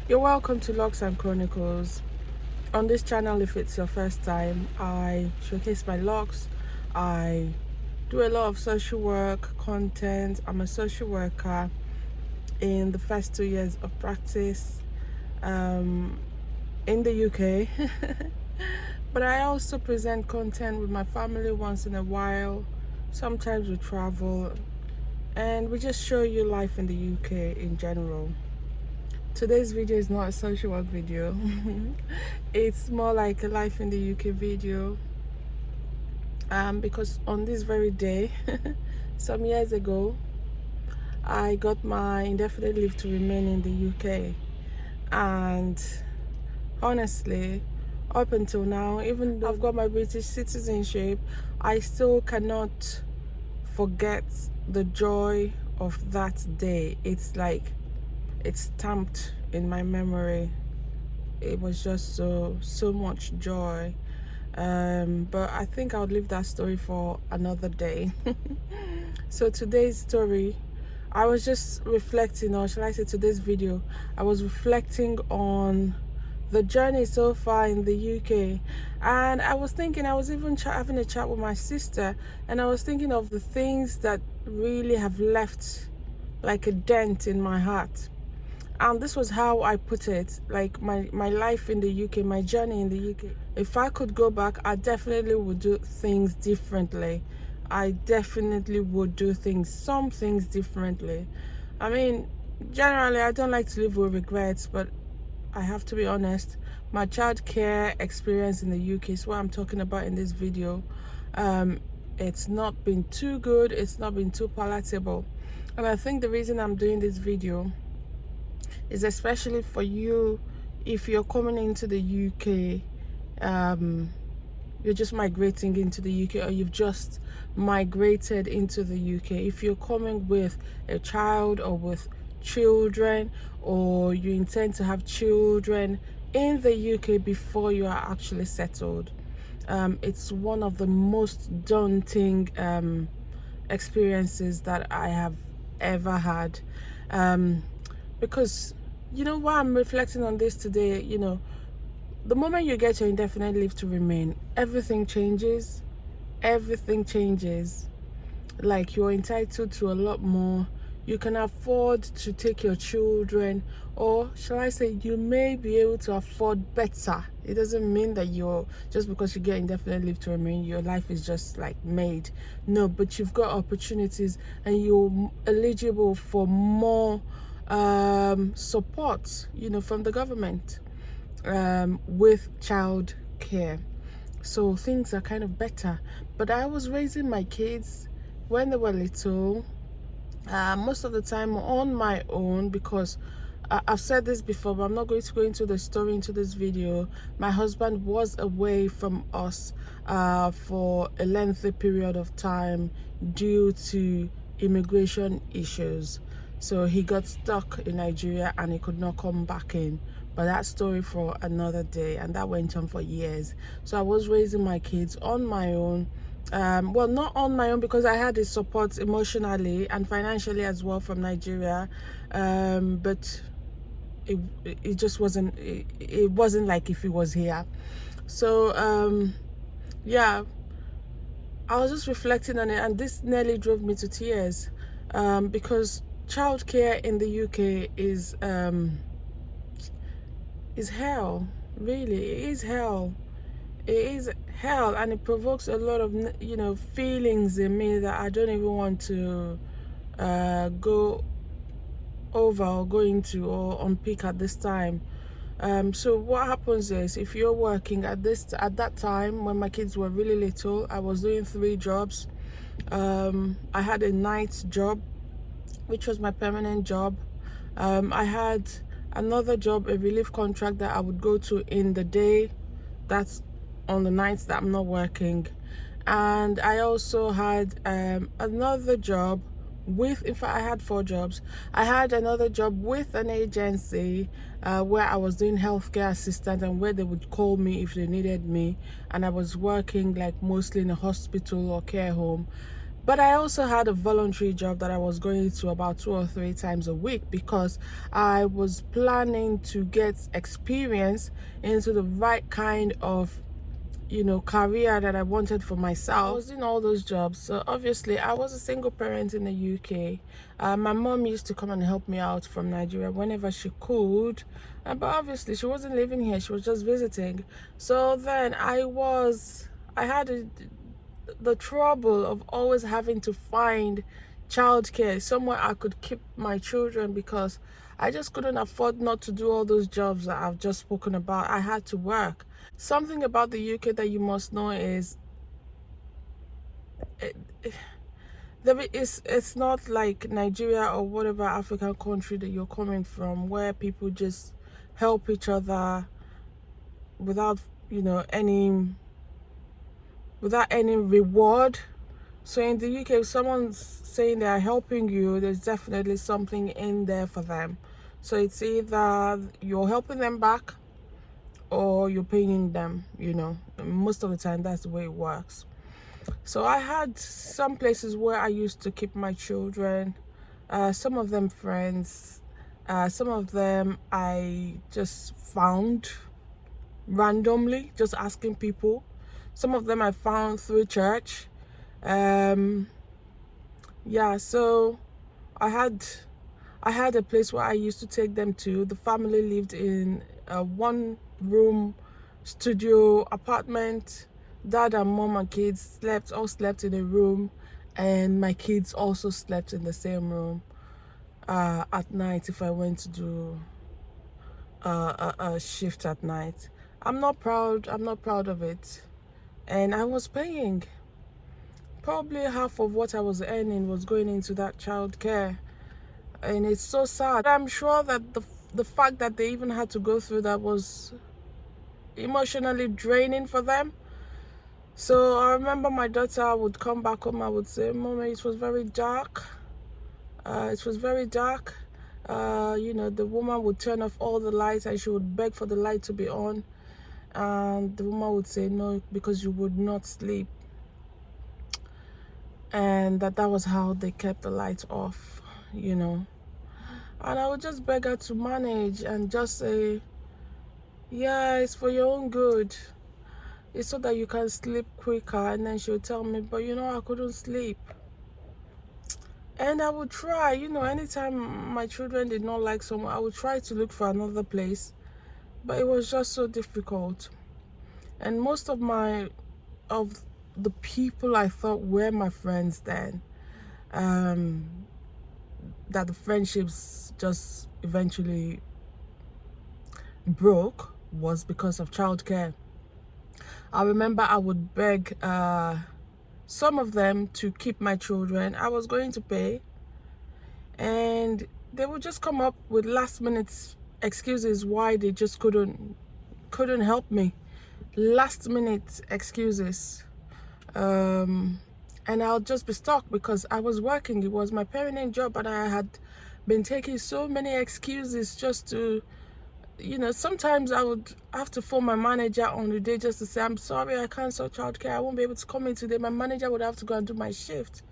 You're welcome to Logs and Chronicles. On this channel, if it's your first time, I showcase my logs. I do a lot of social work content. I'm a social worker in the first 2 years of practice in the UK. But I also present content with my family once in a while. Sometimes we travel and we just show you life in the UK in general. Today's video is not a social work video. It's more like a life in the UK video, because on this very day some years ago I got my indefinite leave to remain in the UK, and honestly, up until now, even though I've got my British citizenship, I still cannot forget the joy of that day. It's like it's stamped in my memory. It was just so much joy, but I think I'll leave that story for another day. So today's story, I was just reflecting, or shall I say today's video, I was reflecting on the journey so far in the UK, and I was thinking, I was even having a chat with my sister, and I was thinking of the things that really have left like a dent in my heart. And this was how I put it, like my life in the UK, my journey in the UK. If I could go back, I definitely would do things differently. I definitely would do some things differently. I mean, generally, I don't like to live with regrets, but I have to be honest, my childcare experience in the UK is what I'm talking about in this video. It's not been too good, it's not been too palatable. And I think the reason I'm doing this video is especially for you if you're coming into the UK, you're just migrating into the UK, or you've just migrated into the UK. If you're coming with a child or with children, or you intend to have children in the UK before you are actually settled, it's one of the most daunting experiences that I have ever had, because you know why I'm reflecting on this today. The moment you get your indefinite leave to remain, everything changes. Like, you're entitled to a lot more. You can afford to take your children, or shall I say, you may be able to afford better. It doesn't mean that just because you get indefinite leave to remain, your life is just like made. No, but you've got opportunities, and you're eligible for more support, from the government, with child care. So things are kind of better. But I was raising my kids when they were little, most of the time on my own, because I've said this before, but I'm not going to go into the story into this video. My husband was away from us for a lengthy period of time due to immigration issues. So he got stuck in Nigeria and he could not come back in. But that story for another day, and that went on for years. So I was raising my kids on my own. Well, not on my own, because I had his support emotionally and financially as well from Nigeria, but it just wasn't, it wasn't like if he was here. So yeah, I was just reflecting on it, and this nearly drove me to tears, because childcare in the UK is hell. Really, it is hell. It is hell, and it provokes a lot of feelings in me that I don't even want to go over or go into or unpick at this time. So what happens is, if you're working at that time, when my kids were really little, I was doing 3 jobs. I had a night job, which was my permanent job. I had another job, a relief contract that I would go to in the day. That's on the nights that I'm not working. And I also had another job with, in fact, I had 4 jobs. I had another job with an agency where I was doing healthcare assistant, and where they would call me if they needed me, and I was working like mostly in a hospital or care home. But I also had a voluntary job that I was going to about 2 or 3 times a week because I was planning to get experience into the right kind of career that I wanted for myself. I was doing all those jobs. So obviously I was a single parent in the UK. My mom used to come and help me out from Nigeria whenever she could, but obviously she wasn't living here, she was just visiting. So then I had the trouble of always having to find childcare, somewhere I could keep my children, because I just couldn't afford not to do all those jobs that I've just spoken about. I had to work. Something about the UK that you must know is it's not like Nigeria or whatever African country that you're coming from, where people just help each other without any reward. So in the UK, if someone's saying they are helping you, there's definitely something in there for them. So it's either you're helping them back or you're paying them, most of the time that's the way it works. So I had some places where I used to keep my children, some of them friends, some of them I just found randomly, just asking people. Some of them I found through church. So I had a place where I used to take them to. The family lived in a 1-room studio apartment. Dad and mom and kids all slept in a room, and my kids also slept in the same room at night if I went to do a shift at night. I'm not proud of it. And I was paying. Probably half of what I was earning was going into that childcare, and it's so sad. I'm sure that the fact that they even had to go through that was emotionally draining for them. So I remember my daughter would come back home. I would say, "Mommy, it was very dark. It was very dark. The woman would turn off all the lights and she would beg for the light to be on, and the woman would say no, because you would not sleep." And that was how they kept the lights off. And I would just beg her to manage and just say, yeah, it's for your own good, it's so that you can sleep quicker. And then she would tell me, but I couldn't sleep. And I would try, anytime my children did not like someone, I would try to look for another place, but it was just so difficult. And most of the people I thought were my friends then, that the friendships just eventually broke, was because of childcare. I remember I would beg some of them to keep my children. I was going to pay, and they would just come up with last minute excuses why they just couldn't help me. Last minute excuses. And I'll just be stuck because I was working. It was my permanent job, and I had been taking so many excuses just to, sometimes I would have to phone my manager on the day just to say, I'm sorry, I cancelled childcare, I won't be able to come in today. My manager would have to go and do my shift.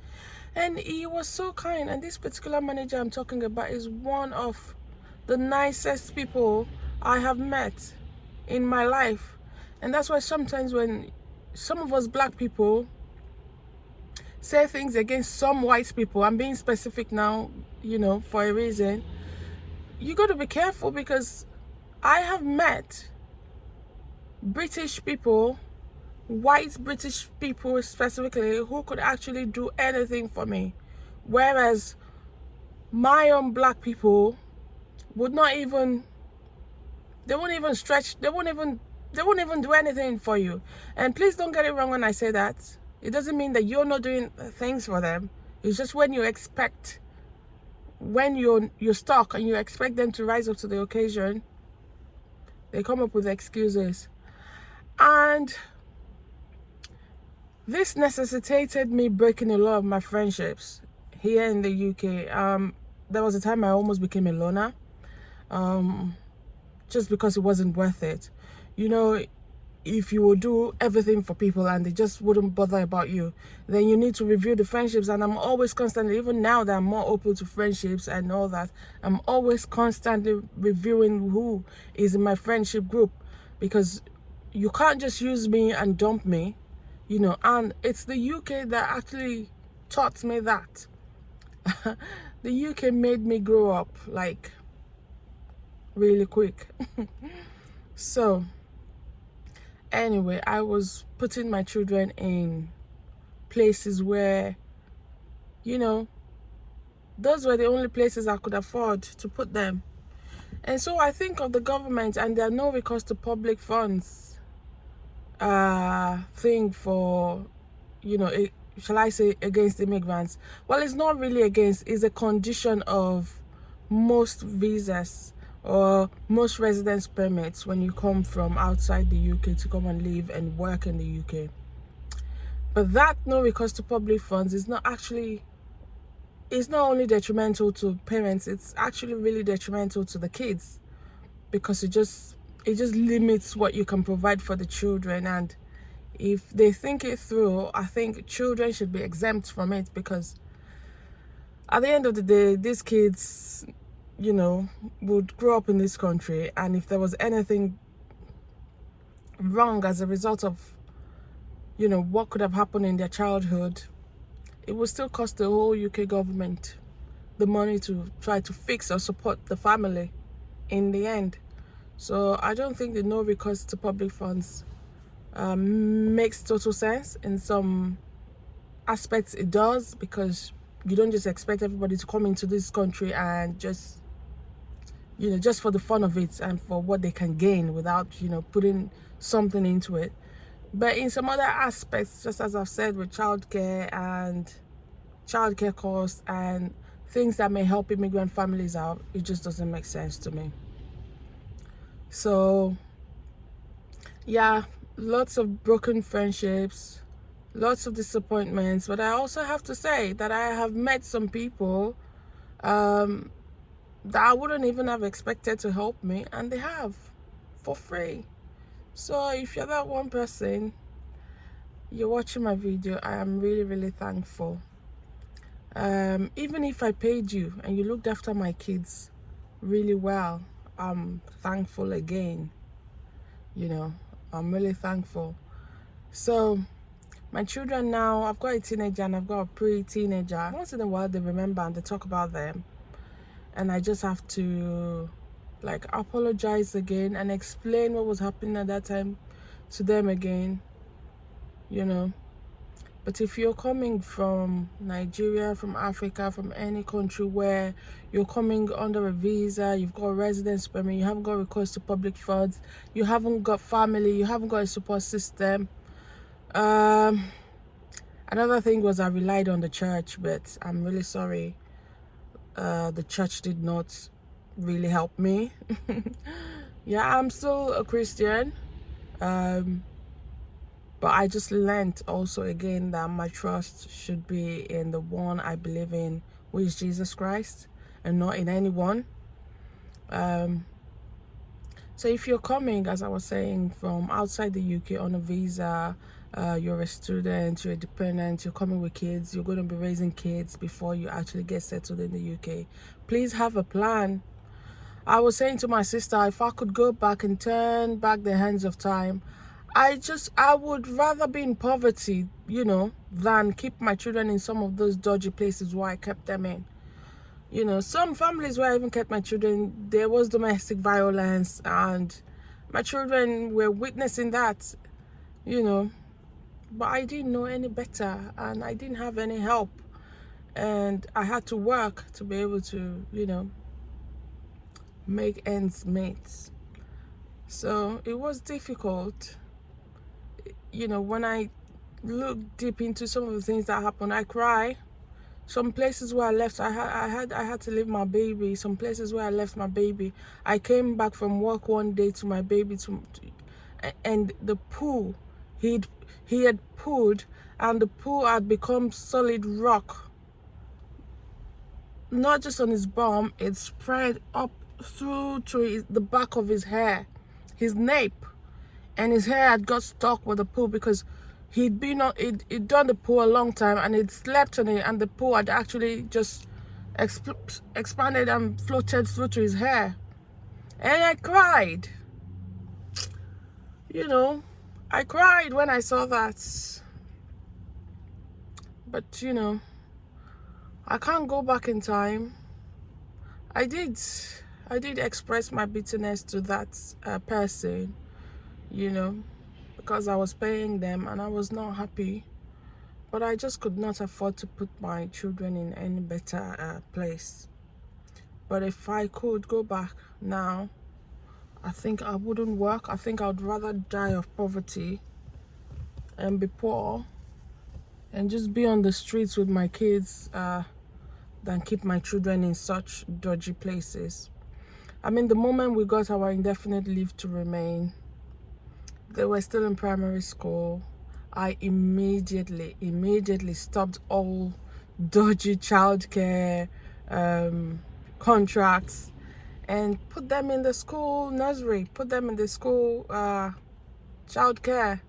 And he was so kind. And this particular manager I'm talking about is one of the nicest people I have met in my life. And that's why sometimes when some of us black people say things against some white people, I'm being specific now, for a reason, you got to be careful, because I have met British people, white British people specifically, who could actually do anything for me, whereas my own black people would not even, they won't even stretch, they won't even do anything for you. And please don't get it wrong when I say that. It doesn't mean that you're not doing things for them. It's just when you're stuck and you expect them to rise up to the occasion, they come up with excuses. And this necessitated me breaking a lot of my friendships here in the UK. There was a time I almost became a loner, just because it wasn't worth it. if you will do everything for people and they just wouldn't bother about you, then you need to review the friendships. And I'm always constantly, even now that I'm more open to friendships and all that, I'm always constantly reviewing who is in my friendship group, because you can't just use me and dump me, you know. And it's the UK that actually taught me that. The UK made me grow up like really quick. So anyway, I was putting my children in places where, you know, those were the only places I could afford to put them. And so I think of the government and their no recourse to public funds thing for, you know, shall I say, against immigrants. Well, it's not really against, it's a condition of most visas or most residence permits when you come from outside the UK to come and live and work in the UK. But that no recourse to public funds is not actually, it's not only detrimental to parents, it's actually really detrimental to the kids, because it just limits what you can provide for the children. And if they think it through, I think children should be exempt from it, because at the end of the day, these kids, you know, would grow up in this country, and if there was anything wrong as a result of, you know, what could have happened in their childhood, it would still cost the whole UK government the money to try to fix or support the family in the end. So I don't think the no recourse to public funds makes total sense. In some aspects it does, because you don't just expect everybody to come into this country and just, you know, just for the fun of it and for what they can gain without, you know, putting something into it. But in some other aspects, just as I've said, with childcare and childcare costs and things that may help immigrant families out, it just doesn't make sense to me. So yeah, lots of broken friendships, lots of disappointments. But I also have to say that I have met some people that I wouldn't even have expected to help me, and they have, for free. So if you're that one person, you're watching my video, I am really, really thankful. Even if I paid you and you looked after my kids really well, I'm thankful again. You know, I'm really thankful. So my children now, I've got a teenager and I've got a pre-teenager. Once in a while they remember and they talk about them, and I just have to like apologize again and explain what was happening at that time to them again, you know. But if you're coming from Nigeria, from Africa, from any country where you're coming under a visa, you've got a residence permit, you haven't got recourse to public funds, you haven't got family, you haven't got a support system. Another thing was I relied on the church, but I'm really sorry. The church did not really help me. Yeah, I'm still a Christian. But I just learned also again that my trust should be in the one I believe in, which is Jesus Christ, and not in anyone. So if you're coming, as I was saying, from outside the UK on a visa, you're a student, you're a dependent, you're coming with kids, you're going to be raising kids before you actually get settled in the UK, please have a plan. I was saying to my sister, if I could go back and turn back the hands of time, I would rather be in poverty, you know, than keep my children in some of those dodgy places where I kept them in. You know, some families where I even kept my children, there was domestic violence, and my children were witnessing that, you know. But I didn't know any better, and I didn't have any help, and I had to work to be able to, you know, make ends meet. So it was difficult. You know, when I look deep into some of the things that happened, I cry. Some places where I left, I had to leave my baby. Some places where I left my baby, I came back from work one day to my baby and the poo he had pooed, and the poo had become solid rock. Not just on his bum, it spread up through to the back of his hair, his nape. and his hair had got stuck with the pool because he'd done the pool a long time, and he'd slept on it, and the pool had actually just expanded and floated through to his hair. And I cried. You know, I cried when I saw that. But you know, I can't go back in time. I did express my bitterness to that person, you know, because I was paying them and I was not happy. But I just could not afford to put my children in any better place. But if I could go back now, I think I wouldn't work. I think I would rather die of poverty and be poor and just be on the streets with my kids than keep my children in such dodgy places. I mean, the moment we got our indefinite leave to remain, they were still in primary school. I immediately stopped all dodgy childcare contracts and put them in the school nursery, put them in the school childcare,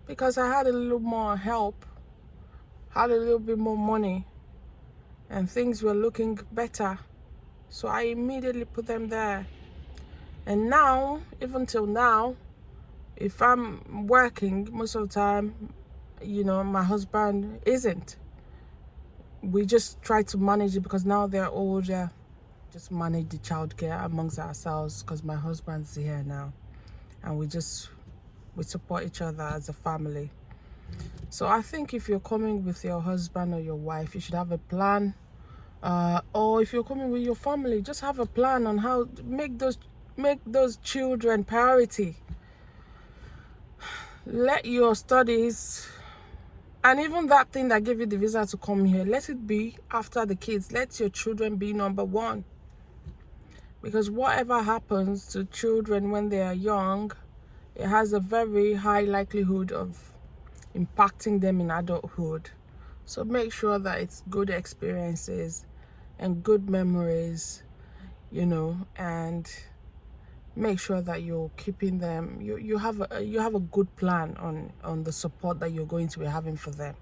because I had a little more help, had a little bit more money, and things were looking better. So I immediately put them there. And now, even till now, if I'm working, most of the time, you know, my husband isn't. We just try to manage it because now they're older. Just manage the childcare amongst ourselves because my husband's here now, and we support each other as a family. So I think if you're coming with your husband or your wife, you should have a plan. Or if you're coming with your family, just have a plan on how to make those children priority. Let your studies, and even that thing that gave you the visa to come here, let it be after the kids. Let your children be number one. Because whatever happens to children when they are young, it has a very high likelihood of impacting them in adulthood. So make sure that it's good experiences and good memories, you know, and make sure that you're keeping them, you have a good plan on the support that you're going to be having for them.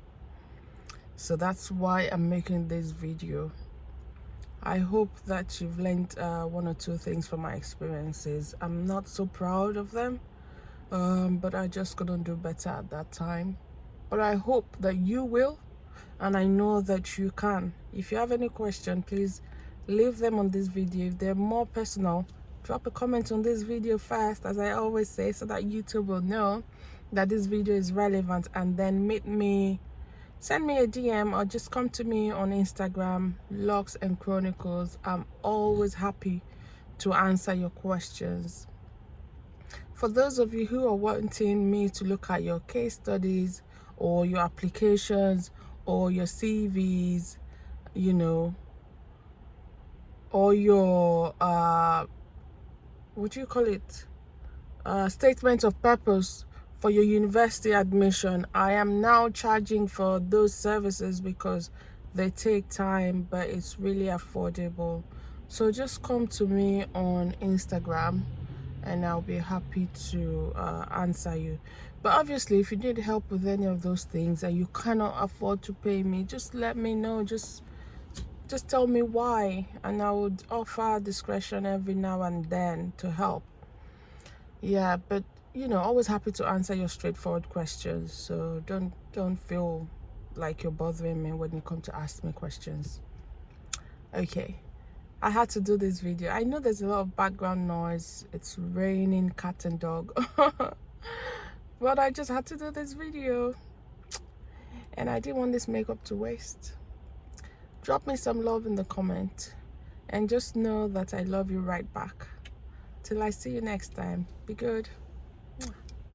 So that's why I'm making this video. I hope that you've learned one or two things from my experiences. I'm not so proud of them, but I just couldn't do better at that time. But I hope that you will, and I know that you can. If you have any question, please leave them on this video. If they're more personal, drop a comment on this video first, as I always say, so that YouTube will know that this video is relevant, and then send me a DM or just come to me on Instagram, Locks and Chronicles. I'm always happy to answer your questions. For those of you who are wanting me to look at your case studies or your applications or your CVs, you know, or your what do you call it, statement of purpose for your university admission, I am now charging for those services because they take time, but it's really affordable. So just come to me on Instagram and I'll be happy to answer you. But obviously, if you need help with any of those things and you cannot afford to pay me, just let me know. Just tell me why, and I would offer discretion every now and then to help. Yeah, but you know, always happy to answer your straightforward questions. So don't feel like you're bothering me when you come to ask me questions. Okay, I had to do this video. I know there's a lot of background noise. It's raining, cat and dog. But I just had to do this video, and I didn't want this makeup to waste. Drop me some love in the comment, and just know that I love you right back. Till I see you next time. Be good.